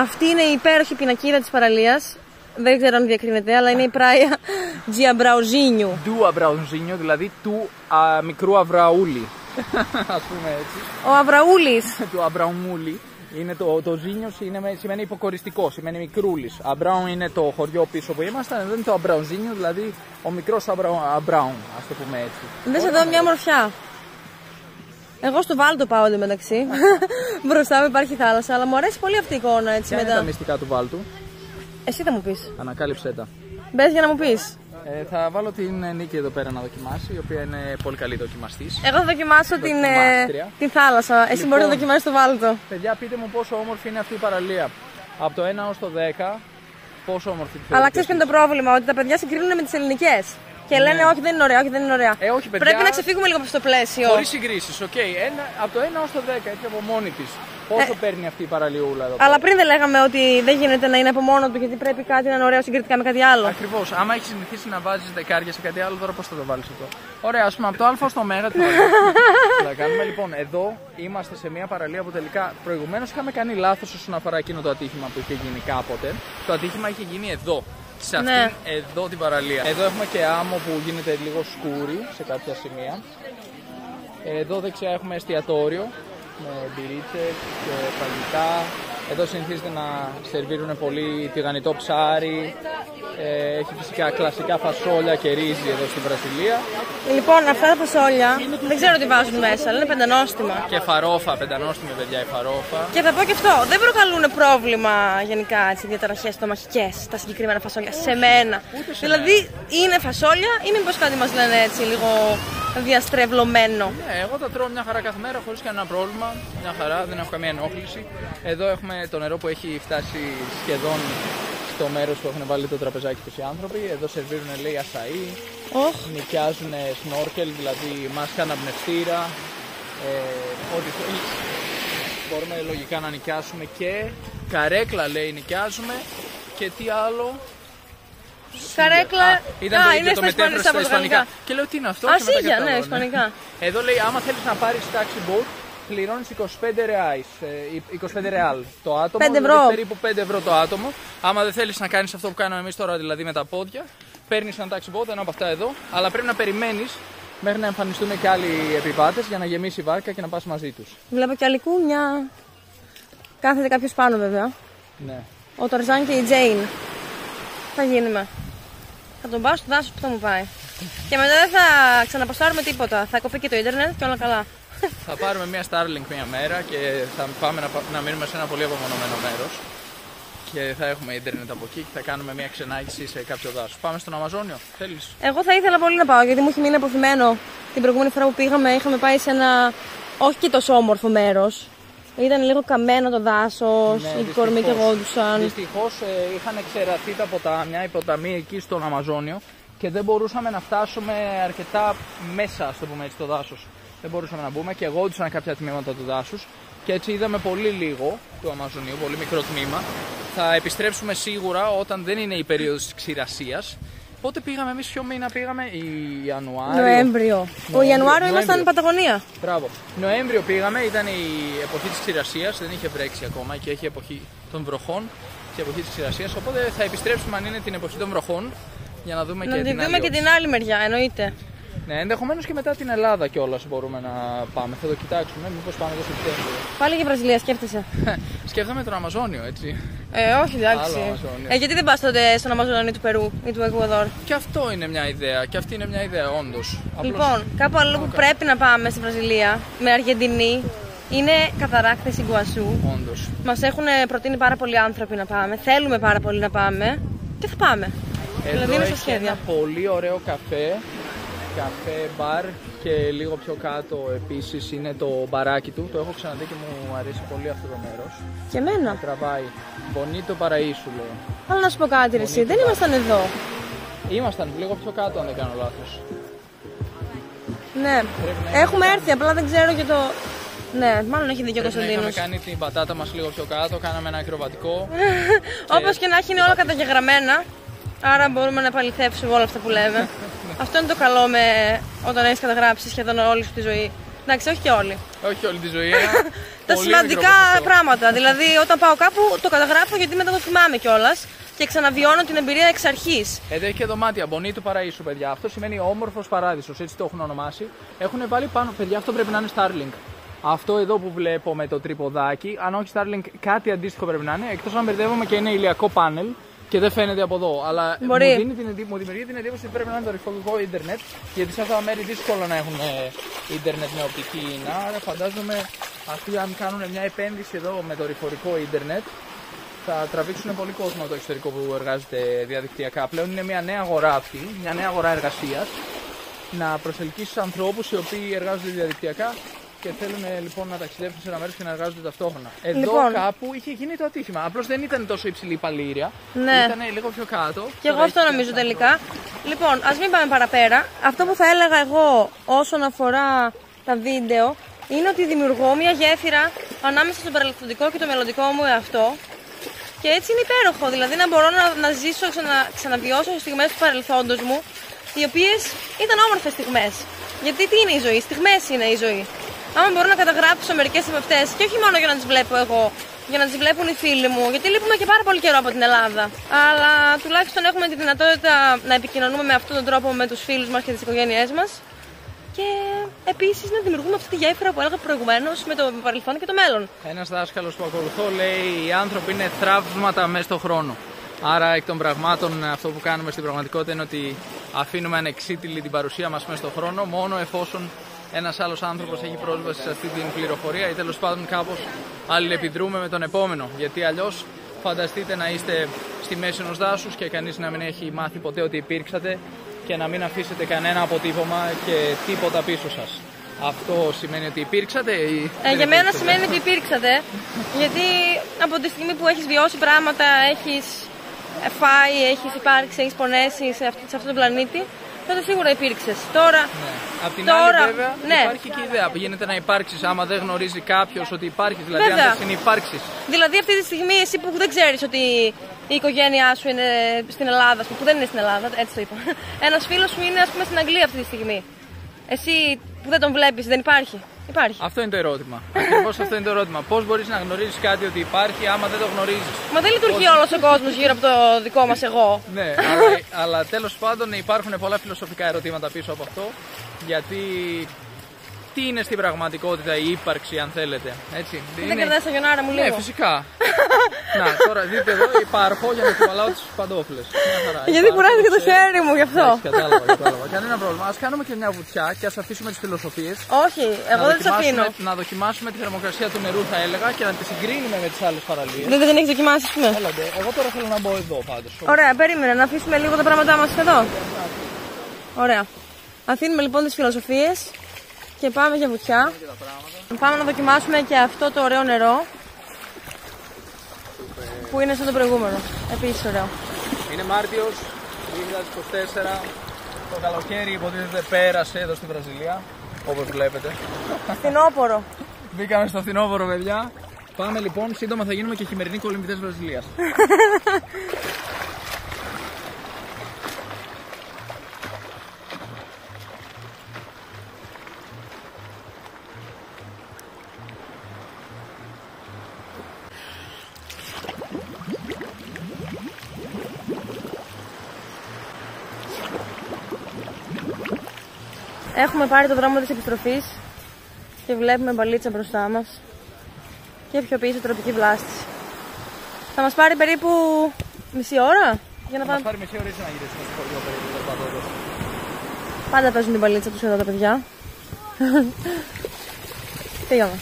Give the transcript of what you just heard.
Αυτή είναι η υπέροχη πινακίδα της παραλίας. Δεν ξέρω αν διακρίνεται, αλλά είναι η πράια Τζιαμπραουζίνιου. Του Αμπραουζίνιου, δηλαδή του μικρού Αβραούλη. Ας πούμε έτσι. Ο Αβραούλης. Του Αμπραουμούλη. Είναι το Ζίνιος σημαίνει υποκοριστικό, σημαίνει μικρούλης. Αμπράουν είναι το χωριό πίσω που ήμασταν, εδώ είναι το Αμπραουζίνιο, δηλαδή ο μικρός Αμπράουν, ας το πούμε έτσι. Δες εδώ μια ομορφιά. Εγώ στο Βάλτο πάω εντωμεταξύ. Μπροστά μου υπάρχει θάλασσα, αλλά μου αρέσει πολύ αυτή η εικόνα έτσι μετά. Ποια είναι τα μυστικά του Βάλτου? Εσύ θα μου πεις. Ανακάλυψέ τα. Μπες για να μου πεις. Θα βάλω την Νίκη εδώ πέρα να δοκιμάσει, η οποία είναι πολύ καλή δοκιμαστής. Εγώ θα δοκιμάσω την θάλασσα. Εσύ μπορείς να δοκιμάσεις το Βάλτο. Παιδιά, πείτε μου πόσο όμορφη είναι αυτή η παραλία. Από το 1 ως το 10, πόσο όμορφη τη θεωρείτε? Αλλά ξέρεις ποιο είναι το πρόβλημα, ότι τα παιδιά συγκρίνουν με τις ελληνικές. Και λένε όχι, δεν είναι ωραία, όχι, δεν είναι ωραία. Όχι, παιδιά, πρέπει να ξεφύγουμε λίγο από αυτό το πλαίσιο. Χωρίς συγκρίσεις, οκ. Από το 1 ως το 10, έτσι από μόνη της. Πόσο παίρνει αυτή η παραλιούλα εδώ? Αλλά πριν δεν λέγαμε ότι δεν γίνεται να είναι από μόνο του, γιατί πρέπει κάτι να είναι ωραίο συγκριτικά με κάτι άλλο. Ακριβώς. Άμα έχεις συνηθίσει να βάζεις δεκάρια σε κάτι άλλο, τώρα πώς θα το βάλεις αυτό? Ωραία, ας πούμε από το Α στο Μέγα τι θα κάνουμε. Λοιπόν, εδώ είμαστε σε μια παραλία που τελικά προηγουμένως είχαμε κάνει λάθος όσον αφορά εκείνο το ατύχημα που είχε γίνει κάποτε. Το ατύχημα είχε γίνει εδώ. Σε αυτήν εδώ την παραλία. Εδώ έχουμε και άμμο που γίνεται λίγο σκούρι σε κάποια σημεία. Εδώ δεξιά έχουμε εστιατόριο με μπυρίτσες και φαγητά. Εδώ συνηθίζεται να σερβίρουν πολύ τηγανιτό ψάρι. Έχει φυσικά κλασικά φασόλια και ρύζι εδώ στην Βραζιλία. Λοιπόν, αυτά τα φασόλια δεν ξέρω τι βάζουν μέσα, αλλά είναι πεντανόστιμα. Και φαρόφα, πεντανόστιμη παιδιά η φαρόφα. Και θα πω και αυτό, δεν προκαλούν πρόβλημα γενικά διαταραχές στομαχικές τα συγκεκριμένα φασόλια σε μένα. Δηλαδή είναι φασόλια ή μήπως κάτι μας λένε έτσι λίγο διαστρεβλωμένο? Ναι, εγώ τα τρώω μια χαρά κάθε μέρα χωρίς κανένα πρόβλημα. Μια χαρά, δεν έχω καμία ενόχληση. Εδώ έχουμε το νερό που έχει φτάσει σχεδόν στο μέρος που έχουν βάλει το τραπεζάκι τους οι άνθρωποι. Εδώ σερβίρουν λέει ασαΐ, νοικιάζουν σνόρκελ, δηλαδή μάσκα αναπνευστήρα, ό,τι θέλεις. Μπορούμε λογικά να νοικιάσουμε και καρέκλα λέει νοικιάζουμε και τι άλλο. Καρέκλα, είναι το μετέφραση στα ισπανικά. Και λέω τι είναι αυτό? Ασίγια, ναι, ισπανικά. Εδώ λέει άμα θέλεις να πάρεις taxi boat, πληρώνεις 25 ρεάις, 25 ρεάλ το άτομο, 5 ευρώ. δηλαδή περίπου 5 ευρώ το άτομο. Άμα δεν θέλεις να κάνεις αυτό που κάνουμε εμείς τώρα, δηλαδή με τα πόδια, παίρνεις ένα taxi boat, ένα από αυτά εδώ, αλλά πρέπει να περιμένεις μέχρι να εμφανιστούν και άλλοι επιβάτες για να γεμίσει η βάρκα και να πας μαζί τους. Βλέπω και άλλη κούνια. Κάθεται κάποιος πάνω βέβαια. Ναι. Ο Ταρζάν και η Τζέιν. Θα γίνουμε. Θα τον πάω στο δάσος που θα μου πάει. Και μετά δεν θα ξαναποστάρουμε τίποτα. Θα κοπεί και το ίντερνετ και όλα καλά. Θα πάρουμε μια Starlink μια μέρα και θα πάμε να μείνουμε σε ένα πολύ απομονωμένο μέρος. Και θα έχουμε ίντερνετ από εκεί και θα κάνουμε μια ξενάγηση σε κάποιο δάσος. Πάμε στον Αμαζόνιο, θέλεις? Εγώ θα ήθελα πολύ να πάω γιατί μου έχει μείνει αποθυμένο. Την προηγούμενη φορά που πήγαμε είχαμε πάει σε ένα όχι και τόσο όμορφο μέρος. Ήταν λίγο καμένο το δάσος, ναι, οι κορμοί και γόντουσαν. Δυστυχώς είχαν εξεραθεί τα ποτάμια, οι ποταμοί εκεί στον Αμαζόνιο και δεν μπορούσαμε να φτάσουμε αρκετά μέσα, ας το πούμε έτσι, στο δάσος. Δεν μπορούσαμε να μπούμε και γόντουσαν κάποια τμήματα του δάσους και έτσι είδαμε πολύ λίγο του Αμαζονίου, πολύ μικρό τμήμα. Θα επιστρέψουμε σίγουρα όταν δεν είναι η περίοδος της ξηρασίας. Πότε πήγαμε εμείς, ποιο μήνα πήγαμε? Ιανουάριο. Νοέμβριο. Ο Ιανουάριο ήμασταν Παταγωνία. Μπράβο. Νοέμβριο πήγαμε, ήταν η εποχή της ξηρασίας, δεν είχε βρέξει ακόμα και έχει εποχή των βροχών και εποχή της ξηρασίας. Οπότε θα επιστρέψουμε αν είναι την εποχή των βροχών για να δούμε και την άλλη. Και την άλλη μεριά, εννοείται. Ναι, ενδεχομένως και μετά την Ελλάδα κιόλας μπορούμε να πάμε. Θα το κοιτάξουμε, μήπως πάμε το Σεπτέμβριο. Πάλι για Βραζιλία σκέφτεσαι? Σκέφτομαι τον Αμαζόνιο, έτσι. Όχι, εντάξει. Γιατί δεν πας τότε στον Αμαζόνιο του Περού ή του Εκουαδόρ? Και αυτό είναι μια ιδέα, και αυτή είναι μια ιδέα, όντως. Λοιπόν, κάπου αλλού που πρέπει να πάμε στη Βραζιλία, με Αργεντινή, είναι Καταράκτες Ιγκουασού. Όντως. Μας έχουν προτείνει πάρα πολλοί άνθρωποι να πάμε. Θέλουμε πάρα πολύ να πάμε και θα πάμε. Εδώ δηλαδή είναι στα έχει σχέδια. ένα πολύ ωραίο καφέ μπαρ και λίγο πιο κάτω επίσης είναι το μπαράκι του. Το έχω ξαναδεί και μου αρέσει πολύ αυτό το μέρος. Και εμένα. Με τραβάει. Bonito Paraíso λέει. Αλλά να σου πω κάτι, εσύ, δεν ήμασταν εδώ. Ήμασταν λίγο πιο κάτω αν δεν κάνω λάθος. Ναι, έχουμε έρθει, απλά δεν ξέρω και το... Ναι, μάλλον έχει δίκιο ο Κωνσταντίνος. Είχαμε κάνει την πατάτα μας λίγο πιο κάτω, κάναμε ένα ακροβατικό. Όπως και να έχει είναι όλα καταγεγραμμένα. Άρα μπορούμε να επαληθεύσουμε όλα αυτά που λέμε. Αυτό είναι το καλό όταν έχεις καταγράψει σχεδόν όλη σου τη ζωή Εντάξει, όχι και όλοι. Όχι όλη τη ζωή. Τα σημαντικά πράγματα. Δηλαδή, όταν πάω κάπου το καταγράφω γιατί μετά το θυμάμαι κιόλας και ξαναβιώνω την εμπειρία εξ αρχής. Εδώ έχει και δωμάτια. Bonito Paraíso, παιδιά. Αυτό σημαίνει όμορφος παράδεισος, έτσι το έχουν ονομάσει. Έχουν βάλει πάνω, παιδιά, αυτό πρέπει να είναι Starlink. Αυτό εδώ που βλέπω με το τρυποδάκι, αν όχι Starlink, κάτι αντίστοιχο πρέπει να είναι. Εκτός αν μπερδεύομαι και είναι ηλιακό πάνελ και δεν φαίνεται από εδώ. Αλλά μου δημιουργεί την εντύπωση ότι πρέπει να είναι δορυφορικό ίντερνετ, γιατί σε αυτά τα μέρη δύσκολο να έχουν ίντερνετ με οπτική ίνα. Άρα φαντάζομαι αυτοί, αν κάνουν μια επένδυση εδώ με δορυφορικό ίντερνετ, θα τραβήξουν πολύ κόσμο από το εξωτερικό που εργάζεται διαδικτυακά. Πλέον είναι μια νέα αγορά αυτή, μια νέα αγορά εργασίας. Να προσελκύσει ανθρώπους οι οποίοι εργάζονται διαδικτυακά και θέλουν λοιπόν να ταξιδέψουν σε ένα μέρος και να εργάζονται ταυτόχρονα. Εδώ λοιπόν, κάπου είχε γίνει το ατύχημα. Απλώς δεν ήταν τόσο υψηλή η παλήρια. Ναι. Ήταν λίγο πιο κάτω. Και εγώ αυτό νομίζω τελικά. Λοιπόν, ας μην πάμε παραπέρα. Αυτό που θα έλεγα εγώ όσον αφορά τα βίντεο είναι ότι δημιουργώ μια γέφυρα ανάμεσα στο παρελθοντικό και το μελλοντικό μου εαυτό. Και έτσι είναι υπέροχο. Δηλαδή να μπορώ να ζήσω, ξαναβιώσω στιγμές του παρελθόντος μου, οι οποίες ήταν όμορφες στιγμές. Γιατί τι είναι η ζωή, στιγμές είναι η ζωή. Άμα μπορώ να καταγράψω μερικές από αυτές, και όχι μόνο για να τις βλέπω εγώ, για να τις βλέπουν οι φίλοι μου, γιατί λείπουμε και πάρα πολύ καιρό από την Ελλάδα. Αλλά τουλάχιστον έχουμε τη δυνατότητα να επικοινωνούμε με αυτόν τον τρόπο με τους φίλους μας και τις οικογένειές μας. Και επίσης να δημιουργούμε αυτή τη γέφυρα που έλεγα προηγουμένως με το παρελθόν και το μέλλον. Ένας δάσκαλος που ακολουθώ λέει: οι άνθρωποι είναι θραύσματα μέσα στον χρόνο. Άρα, εκ των πραγμάτων, αυτό που κάνουμε στην πραγματικότητα είναι ότι αφήνουμε ανεξίτηλη την παρουσία μας μέσα στον χρόνο, μόνο εφόσον ένας άλλος άνθρωπος έχει πρόσβαση σε αυτή την πληροφορία ή τέλος πάντων κάπως αλληλεπιδρούμε με τον επόμενο. Γιατί αλλιώς φανταστείτε να είστε στη μέση ενός δάσους και κανείς να μην έχει μάθει ποτέ ότι υπήρξατε και να μην αφήσετε κανένα αποτύπωμα και τίποτα πίσω σας. Αυτό σημαίνει ότι υπήρξατε ή για μένα σημαίνει ότι υπήρξατε, γιατί από τη στιγμή που έχεις βιώσει πράγματα, έχεις φάει, έχεις υπάρξει, έχεις πονέσει σε αυτόν τον πλανήτη, τότε σίγουρα υπήρξες. Τώρα, ναι. Απ' την άλλη βέβαια ναι, υπάρχει και η ιδέα που γίνεται να υπάρξεις άμα δεν γνωρίζει κάποιος ότι υπάρχεις, δηλαδή βέβαια, αν δεν συνυπάρξεις. Δηλαδή αυτή τη στιγμή εσύ που δεν ξέρεις ότι η οικογένειά σου είναι στην Ελλάδα, που δεν είναι στην Ελλάδα, έτσι το είπα. Ένας φίλος σου είναι ας πούμε στην Αγγλία αυτή τη στιγμή. Εσύ που δεν τον βλέπεις, δεν υπάρχει. Υπάρχει. Αυτό είναι το ερώτημα. Ακριβώς αυτό είναι το ερώτημα. Πώς μπορείς να γνωρίζεις κάτι ότι υπάρχει άμα δεν το γνωρίζεις. Μα δεν λειτουργεί όλος ο κόσμος γύρω από το δικό μας εγώ. Ναι, αλλά τέλος πάντων υπάρχουν πολλά φιλοσοφικά ερωτήματα πίσω από αυτό. Γιατί τι είναι στην πραγματικότητα η ύπαρξη, αν θέλετε. Έτσι. Δεν κρατάς τα γιονάρα μου λίγο. Ναι, φυσικά. Να, τώρα δείτε εδώ, υπάρχω για να κουβαλάω τις παντόφλες. Γιατί κουράζει και το χέρι μου γι' αυτό. Κατάλαβα. Κανένα πρόβλημα. Ας κάνουμε και μια βουτιά και ας αφήσουμε τις φιλοσοφίες. Όχι, εγώ δεν τις αφήνω. Να δοκιμάσουμε τη θερμοκρασία του νερού, θα έλεγα, και να τη συγκρίνουμε με τις άλλες παραλίες. Δεν έχεις δοκιμάσει, ας πούμε. Έλατε. Εγώ τώρα θέλω να μπω εδώ πάντως. Ωραία, περίμενε να αφήσουμε λίγο τα πράγματά μας εδώ. Ωραία. Αφήνουμε λοιπόν τις φιλοσοφίες και πάμε για βουτιά. Πάμε να δοκιμάσουμε και αυτό το ωραίο νερό που είναι σαν το προηγούμενο. Επίσης ωραίο. Είναι Μάρτιος 2024. Το καλοκαίρι υποτίθεται πέρασε εδώ στη Βραζιλία, όπως βλέπετε. Φθινόπορο. Μπήκαμε στο φθινόπορο, παιδιά. Πάμε λοιπόν, σύντομα θα γίνουμε και χειμερινοί κολυμβητές Βραζιλίας. Έχουμε πάρει το δρόμο της επιστροφής και βλέπουμε μπαλίτσα μπροστά μας και πιο πίσω τροπική βλάστηση. Θα μας πάρει περίπου μισή ώρα για να πάμε. Θα μας πάρει μισή ώρα να γυρίσουμε στο χωριό περίπου. Πάντα παίζουν την μπαλίτσα τους εδώ τα παιδιά. Πήγαμε.